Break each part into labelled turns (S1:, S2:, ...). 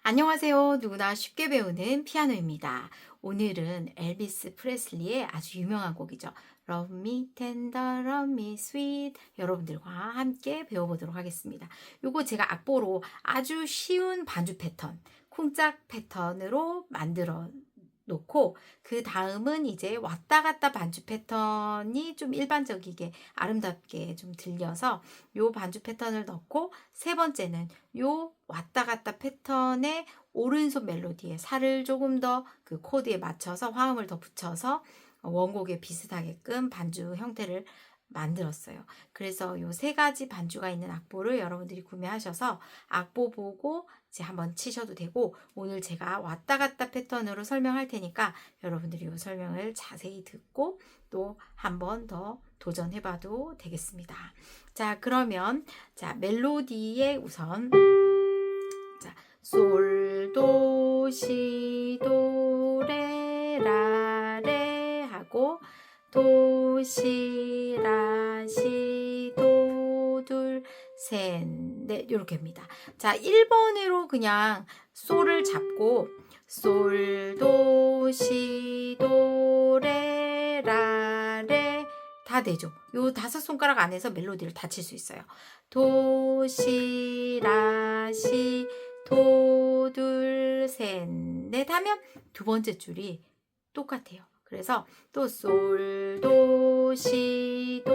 S1: 안녕하세요. 누구나 쉽게 배우는 피아노입니다. 오늘은 엘비스 프레슬리의 아주 유명한 곡이죠. Love me tender, love me sweet. 여러분들과 함께 배워보도록 하겠습니다. 요거 제가 악보로 아주 쉬운 반주 패턴, 쿵짝 패턴으로 만들어 놓고 그 다음은 이제 왔다 갔다 반주 패턴이 좀 일반적이게 아름답게 좀 들려서 요 반주 패턴을 넣고, 세 번째는 요 왔다 갔다 패턴의 오른손 멜로디에 살을 조금 더 그 코드에 맞춰서 화음을 더 붙여서 원곡에 비슷하게끔 반주 형태를 만들었어요. 그래서 요 세 가지 반주가 있는 악보를 여러분들이 구매하셔서 악보 보고 이제 한번 치셔도 되고, 오늘 제가 왔다 갔다 패턴으로 설명할 테니까 여러분들이 요 설명을 자세히 듣고 또 한 번 더 도전해봐도 되겠습니다. 자, 그러면 멜로디에 우선 솔, 도, 시, 도, 레, 라, 레 하고 도, 시, 라, 시, 도, 둘, 셋, 넷 이렇게 합니다. 자, 1번으로 그냥 솔을 잡고 솔, 도, 시, 도, 레, 라, 레 다 되죠. 요 5손가락 안에서 멜로디를 다 칠 수 있어요. 도, 시, 라, 시, 도, 둘, 셋, 넷 하면 두 번째 줄이 똑같아요. 그래서 또 솔, 도, 시, 도,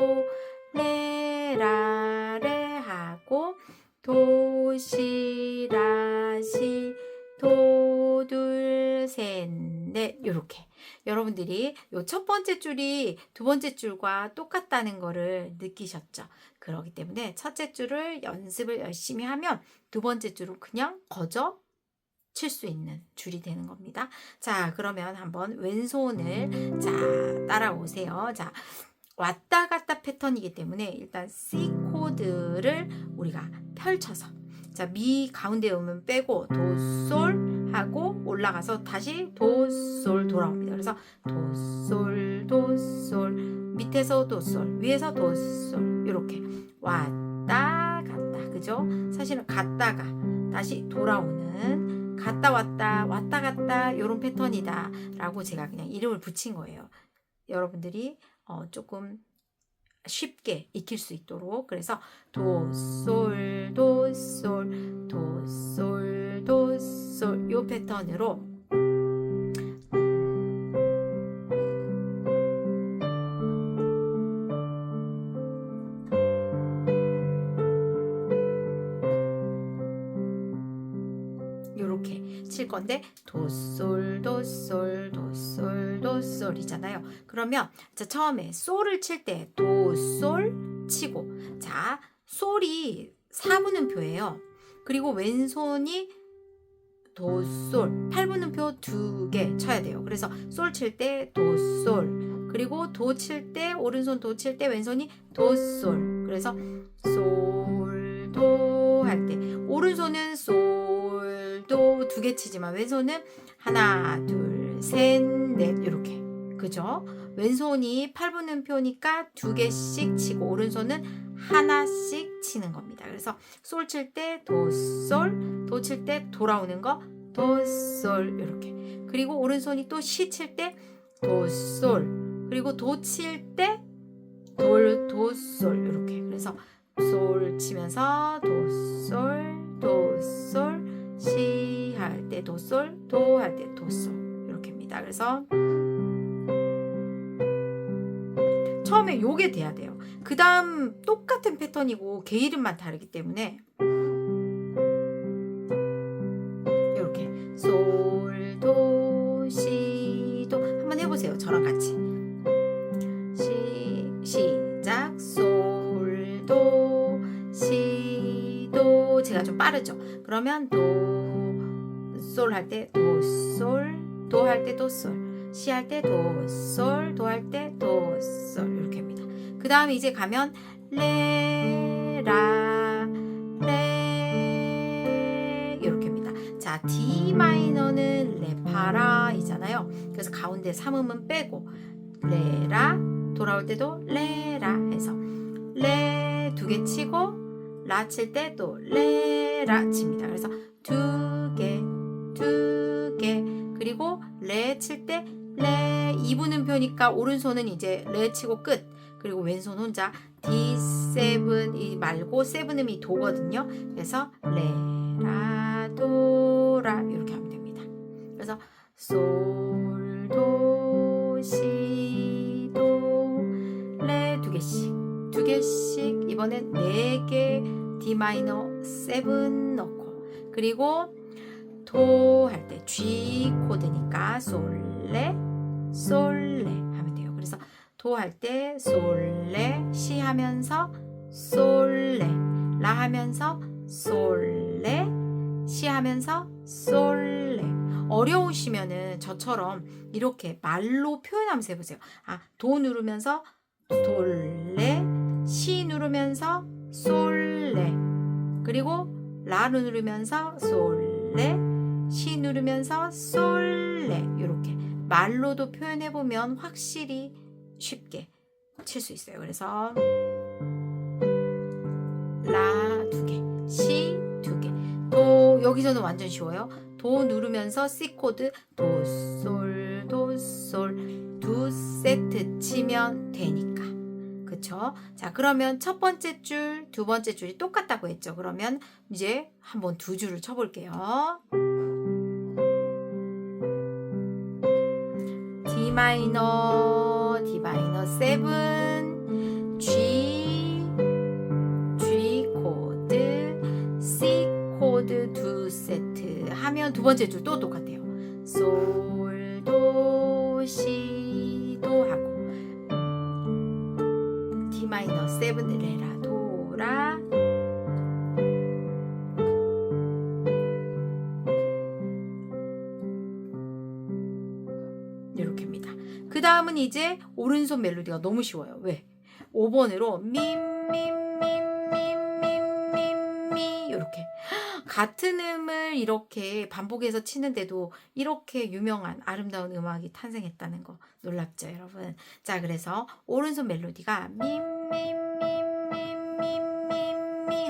S1: 레, 라, 레 하고 도, 시, 라, 시, 도, 둘, 셋, 넷 요렇게. 여러분들이 요 첫 번째 줄이 두 번째 줄과 똑같다는 거를 느끼셨죠? 그렇기 때문에 첫째 줄을 연습을 열심히 하면 두 번째 줄은 그냥 거저 칠 수 있는 줄이 되는 겁니다. 자, 그러면 한번 왼손을 따라오세요. 자, 왔다 갔다 패턴이기 때문에 일단 C 코드를 우리가 펼쳐서, 자, 미 가운데 음은 빼고 도, 솔 하고 올라가서 다시 도, 솔 돌아옵니다. 그래서 도, 솔, 도, 솔, 밑에서 도, 솔, 위에서 도, 솔 이렇게 왔다 갔다, 그죠? 사실은 갔다가 다시 돌아오는, 갔다 왔다 왔다 갔다 이런 패턴이다 라고 제가 그냥 이름을 붙인 거예요. 여러분들이 조금 쉽게 익힐 수 있도록. 그래서 도, 솔, 도, 솔, 도, 솔, 도, 솔 요 패턴으로 요렇게 칠 건데 도, 솔, 도, 솔, 도, 솔, 도, 솔이잖아요. 그러면 처음에 솔을 칠 때 도, 솔 치고, 자, 솔이 4분음표예요. 그리고 왼손이 도, 솔, 8분음표 2개 쳐야 돼요. 그래서 솔 칠 때 도, 솔, 그리고 도 칠 때 오른손 도 칠 때 왼손이 도, 솔. 그래서 솔, 도 할 때 오른손은 솔, 도 2개 치지만 왼손은 하나, 둘, 셋, 넷 이렇게. 그죠? 왼손이 8분음표니까 2개씩 치고 오른손은 하나씩 치는 겁니다. 그래서 솔 칠 때 도, 솔, 도 칠 때 돌아오는 거 도, 솔 이렇게. 그리고 오른손이 또 시 칠 때 도, 솔, 그리고 도 칠 때 돌, 도, 솔 이렇게. 그래서 솔 치면서 도, 솔, 도, 솔, 시 할 때 도, 솔, 도 할 때 도, 솔 이렇게입니다. 그래서 처음에 요게 돼야 돼요. 그 다음 똑같은 패턴이고 개 이름만 다르기 때문에 이렇게 솔, 도, 시, 도 한번 해보세요. 저랑 같이. 시작. 솔, 도, 시, 도. 제가 좀 빠르죠? 그러면 도, 솔 할 때 도, 솔, 도 할 때 도, 솔, 시 할 때 도, 솔, 도 할 때 도, 솔 이렇게 합니다. 그 다음에 이제 가면 레, 라, 레 이렇게 합니다. 자, D 마이너는 레, 파, 라 이잖아요. 그래서 가운데 3음은 빼고 레, 라 돌아올 때도 레, 라 해서 레 2개 치고 라 칠 때 또 레, 라 칩니다. 그래서 2개 그리고 레 칠 때 레 2분음표니까 오른손은 이제 레 치고 끝. 그리고 왼손 혼자 D7 이 말고 세븐음이 도거든요. 그래서 레라 도라 이렇게 하면 됩니다. 그래서 솔 도 시 도 레 두 개씩 이번엔 4개 D 마이너 7 넣고 그리고 도 할 때 G 코드니까 솔레 하면 돼요. 그래서 도 할 때 솔레 시 하면서 솔레 라 하면서 솔레 시 하면서 솔레. 어려우시면은 저처럼 이렇게 말로 표현하면서 해보세요. 도 누르면서 솔레 시 누르면서 솔레 그리고 라 누르면서 솔레 시 누르면서 솔레 이렇게 말로도 표현해보면 확실히 쉽게 칠 수 있어요. 그래서 라 2개, 시 2개, 도 여기서는 완전 쉬워요. 도 누르면서 C 코드 도, 솔, 도, 솔 2세트 치면 되니까. 그쵸? 자, 그러면 첫 번째 줄, 두 번째 줄이 똑같다고 했죠. 그러면 이제 한번 2줄을 쳐볼게요. D 마이너 7 G 코드 C 코드 2세트 하면 두 번째 줄 또 똑같아요. 솔, 도, 시, 도 하고 D 마이너 7 레라 도라 이렇게입니다. 그 다음은 이제 오른손 멜로디가 너무 쉬워요. 왜? 5번으로 미 이렇게 같은 음을 이렇게 반복해서 치는데도 이렇게 유명한 아름다운 음악이 탄생했다는 거 놀랍죠, 여러분? 자, 그래서 오른손 멜로디가 미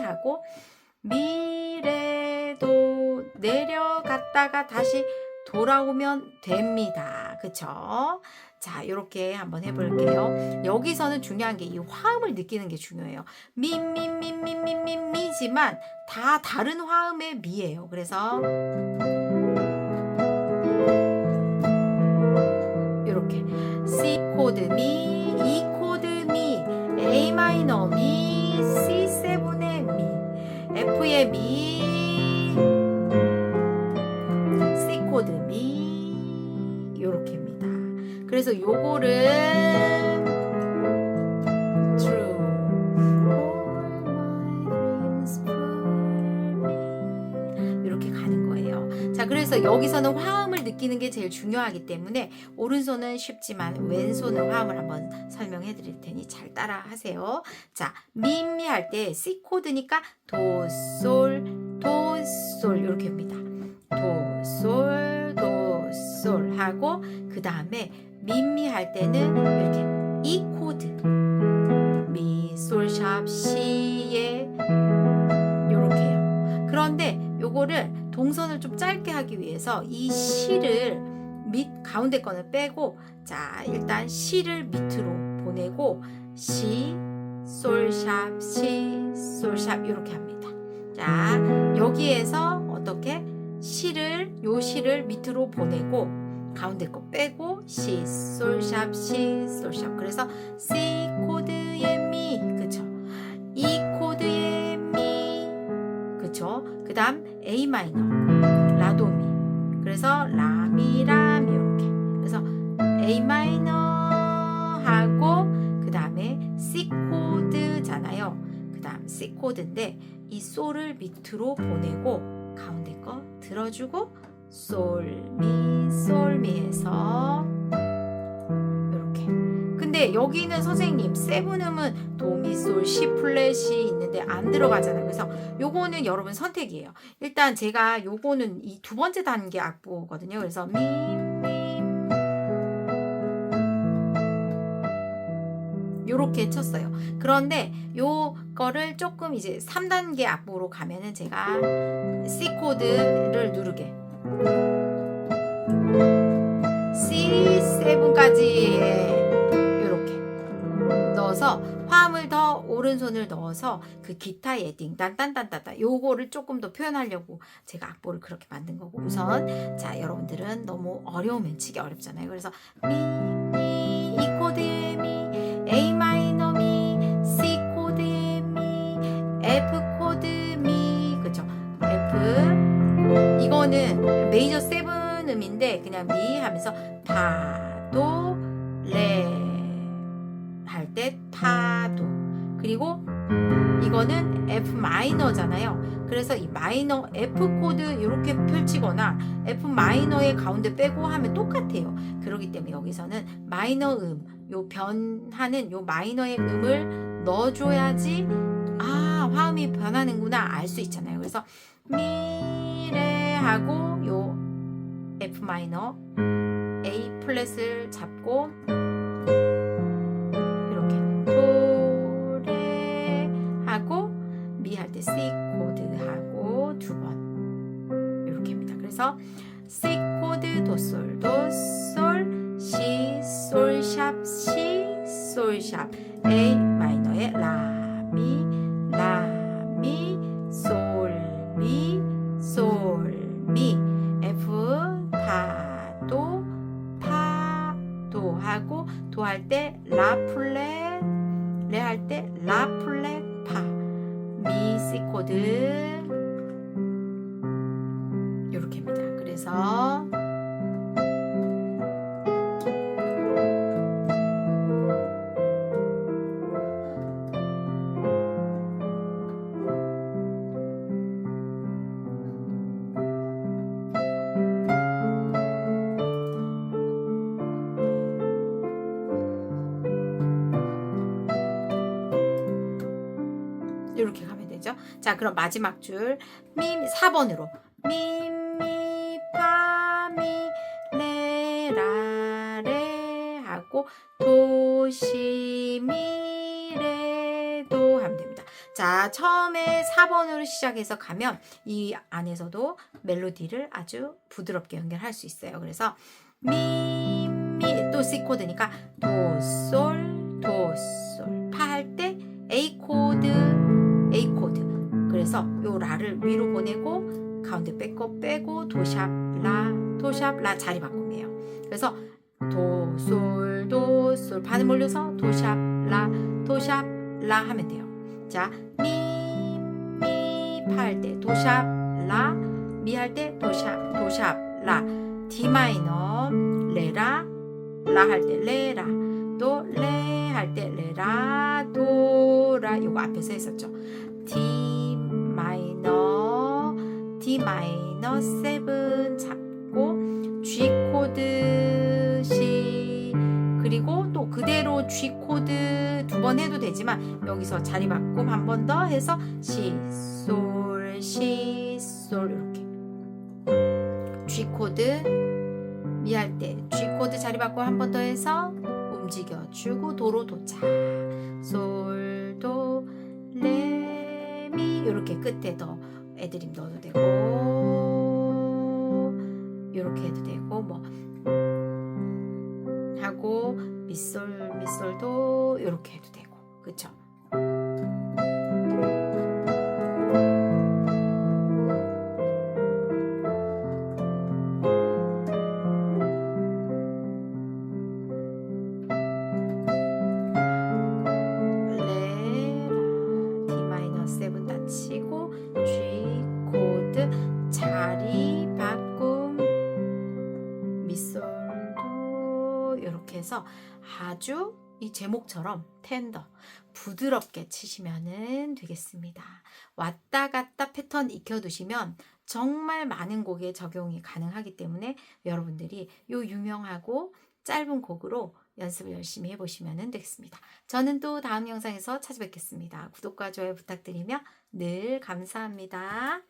S1: 하고 미래도 내려갔다가 다시 돌아오면 됩니다. 그쵸? 자, 이렇게 한번 해볼게요. 여기서는 중요한 게 이 화음을 느끼는 게 중요해요. 미지만 다 다른 화음의 미예요. 그래서 이렇게 C 코드 미, E 코드 미, A 마이너 미, C7의 미, F의 미, C 코드 미 요렇게입니다. 그래서 요거를 True All my dreams for me 이렇게 가는 거예요. 자, 그래서 여기서는 화음을 느끼는 게 제일 중요하기 때문에 오른손은 쉽지만 왼손은 화음을 한번 설명해 드릴 테니 잘 따라 하세요. 자, 미 할 때 C 코드니까 도, 솔 이렇게 합니다. 도, 솔 하고 그 다음에 미 할 때는 이렇게 E 코드 미, 솔, 샵, 시에 요렇게 해요. 그런데 요거를 동선을 좀 짧게 하기 위해서 이 시를 밑 가운데 거는 빼고 자, 일단 시를 밑으로 보내고 시, 솔, 샵, 시, 솔, 샵 이렇게 합니다. 자, 여기에서 어떻게 요 시를 밑으로 보내고 가운데 거 빼고 시, 솔, 샵, 시, 솔, 샵. 그래서 C 코드의 미, 그쵸? E 코드의 미, 그쵸? 그 다음 A 마이너, 라도 미. 그래서 라미 이렇게. 그래서 A 마이너 하고 그 다음에 C 코드잖아요. 그 다음 C 코드인데 이 솔을 밑으로 보내고 가운데 거 들어주고 솔미 해서 이렇게. 근데 여기는 선생님 세븐음은 도미솔 시 플랫이 있는데 안 들어가잖아요. 그래서 요거는 여러분 선택이에요. 일단 제가 요거는 이 두 번째 단계 악보거든요. 그래서 미 요렇게 쳤어요. 그런데 요거를 조금 이제 3단계 악보로 가면은 제가 C 코드를 누르게 오른손을 넣어서 그 기타 예딩 딴딴딴딴딴 요거를 조금 더 표현하려고 제가 악보를 그렇게 만든 거고, 우선 자 여러분들은 너무 어려우면 치기 어렵잖아요. 그래서 미, 이 코드의 미, A 마이너 미, C 코드의 미, F 코드 미, 그쵸? F, 이거는 메이저 세븐 음인데 그냥 미 하면서 파도 레 할 때 파도, 그리고 이거는 F 마이너잖아요. 그래서 이 마이너 F 코드 이렇게 펼치거나 F 마이너의 가운데 빼고 하면 똑같아요. 그렇기 때문에 여기서는 마이너 요 변하는 요 마이너의 음을 넣어줘야지 화음이 변하는구나 알 수 있잖아요. 그래서 미레 하고 요 F 마이너 A 플랫을 잡고 이렇게 도레 하고 미 할 때 C 코드 하고 두 번 이렇게 합니다. 그래서 C 코드 도솔 도솔 C 솔샵 C 솔샵 A 마이너의 라미 라미 솔미 솔미 F 파도 파도 하고 도 할 때 라 플랫 레 할 때 라 플랫 파 미 C 코드 이렇게 합니다. 그래서 이렇게 가면 되죠. 자, 그럼 마지막 줄 미 4번으로 미 미 파 미 레 라 레 하고 도 시 미 레 도 하면 됩니다. 자, 처음에 4번으로 시작해서 가면 이 안에서도 멜로디를 아주 부드럽게 연결할 수 있어요. 그래서 미 미 또 C 코드니까 도솔 파 할 때 A 코드 그래서 요 라를 위로 보내고 가운데 빼고 도샵 라 자리 바꿈이에요. 그래서 도솔 반음 올려서 도샵 라 하면 돼요. 자, 미 파 할 때 도샵 라, 미 할 때 도샵 라, D 마이너 레라 라 할 때 레라 도 레 할 때 레라 도라 요거 앞에서 했었죠. D 마이너 7 잡고 G 코드 C, 그리고 또 그대로 G 코드 두 번 해도 되지만 여기서 자리 바꿈 한 번 더 해서 C 솔 이렇게 G 코드 미 할 때 G 코드 자리 바꿈 한 번 더 해서 움직여주고 도로 도착 솔도 레 미 이렇게 끝에 더 애드립 넣어도 되고 이렇게 해도 되고 뭐 하고 미솔도 이렇게 해도 되고, 그쵸? 이렇게 해서 아주 이 제목처럼 텐더 부드럽게 치시면 되겠습니다. 왔다 갔다 패턴 익혀두시면 정말 많은 곡에 적용이 가능하기 때문에 여러분들이 요 유명하고 짧은 곡으로 연습을 열심히 해보시면 되겠습니다. 저는 또 다음 영상에서 찾아뵙겠습니다. 구독과 좋아요 부탁드리며 늘 감사합니다.